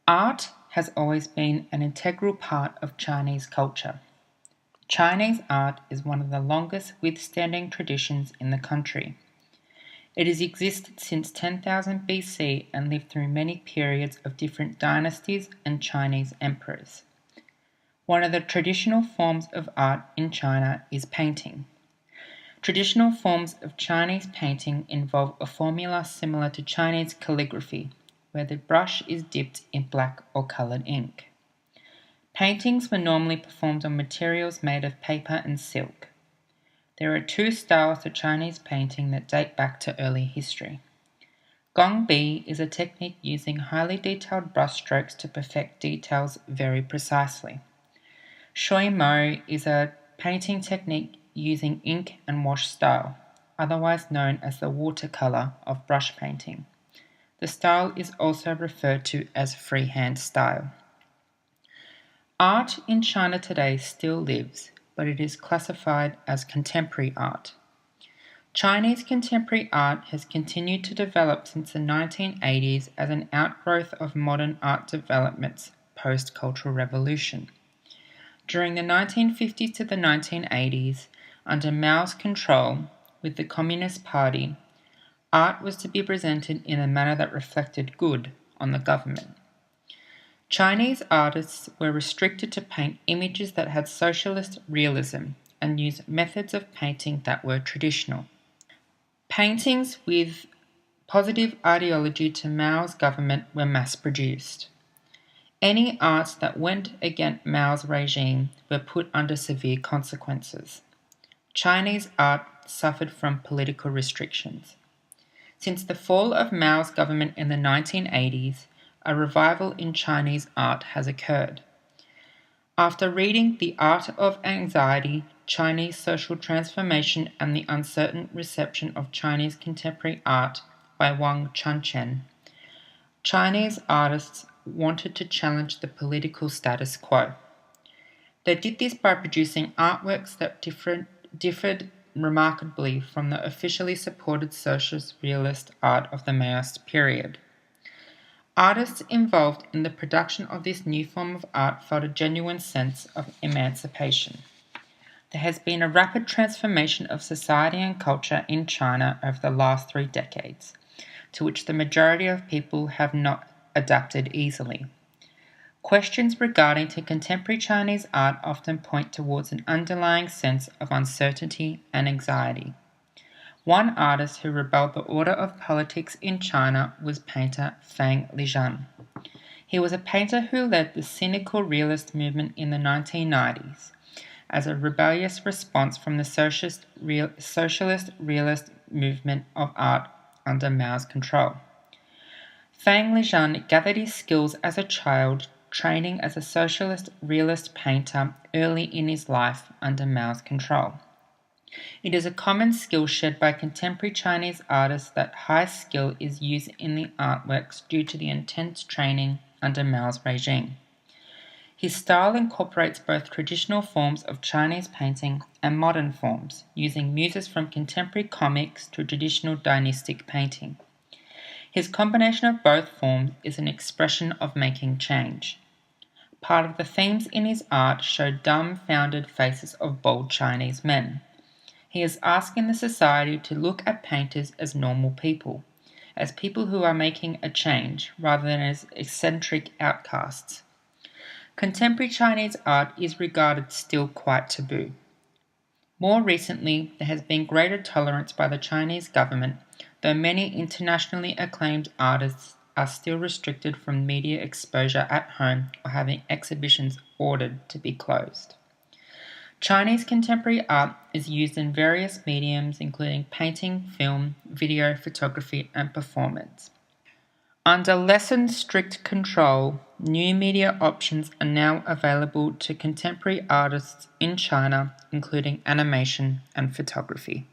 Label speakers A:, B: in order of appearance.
A: Art has always been an integral part of Chinese culture. Chinese art is one of the longest withstanding traditions in the country. It has existed since 10,000 BC and lived through many periods of different dynasties and Chinese emperors. One of the traditional forms of art in China is painting. Traditional forms of Chinese painting involve a formula similar to Chinese calligraphy, where the brush is dipped in black or colored ink. Paintings were normally performed on materials made of paper and silk. There are two styles of Chinese painting that date back to early history. Gongbi is a technique using highly detailed brushstrokes to perfect details very precisely. Shui Mo is a painting technique using ink and wash style, otherwise known as the watercolor of brush painting. The style is also referred to as freehand style. Art in China today still lives, but it is classified as contemporary art. Chinese contemporary art has continued to develop since the 1980s as an outgrowth of modern art developments post-Cultural Revolution. During the 1950s to the 1980s, under Mao's control, with the Communist Party, art was to be presented in a manner that reflected good on the government. Chinese artists were restricted to paint images that had socialist realism and use methods of painting that were traditional. Paintings with positive ideology to Mao's government were mass-produced. Any arts that went against Mao's regime were put under severe consequences. Chinese art suffered from political restrictions. Since the fall of Mao's government in the 1980s, a revival in Chinese art has occurred. After reading The Art of Anxiety, Chinese Social Transformation and the Uncertain Reception of Chinese Contemporary Art by Wang Chunchen, Chinese artists wanted to challenge the political status quo. They did this by producing artworks that differed remarkably from the officially supported socialist realist art of the Maoist period. Artists involved in the production of this new form of art felt a genuine sense of emancipation. There has been a rapid transformation of society and culture in China over the last 3 decades, to which the majority of people have not adapted easily. Questions regarding to contemporary Chinese art often point towards an underlying sense of uncertainty and anxiety. One artist who rebelled the order of politics in China was painter Fang Lijian. He was a painter who led the cynical realist movement in the 1990s as a rebellious response from the socialist realist movement of art under Mao's control. Fang Lijian gathered his skills as a child, training as a socialist realist painter early in his life under Mao's control. It is a common skill shared by contemporary Chinese artists that high skill is used in the artworks due to the intense training under Mao's regime. His style incorporates both traditional forms of Chinese painting and modern forms, using muses from contemporary comics to traditional dynastic painting. His combination of both forms is an expression of making change. Part of the themes in his art show dumbfounded faces of bold Chinese men. He is asking the society to look at painters as normal people, as people who are making a change rather than as eccentric outcasts. Contemporary Chinese art is regarded still quite taboo. More recently, there has been greater tolerance by the Chinese government, though many internationally acclaimed artists are still restricted from media exposure at home or having exhibitions ordered to be closed. Chinese contemporary art is used in various mediums including painting, film, video, photography, and performance. Under less and strict control, new media options are now available to contemporary artists in China, including animation and photography.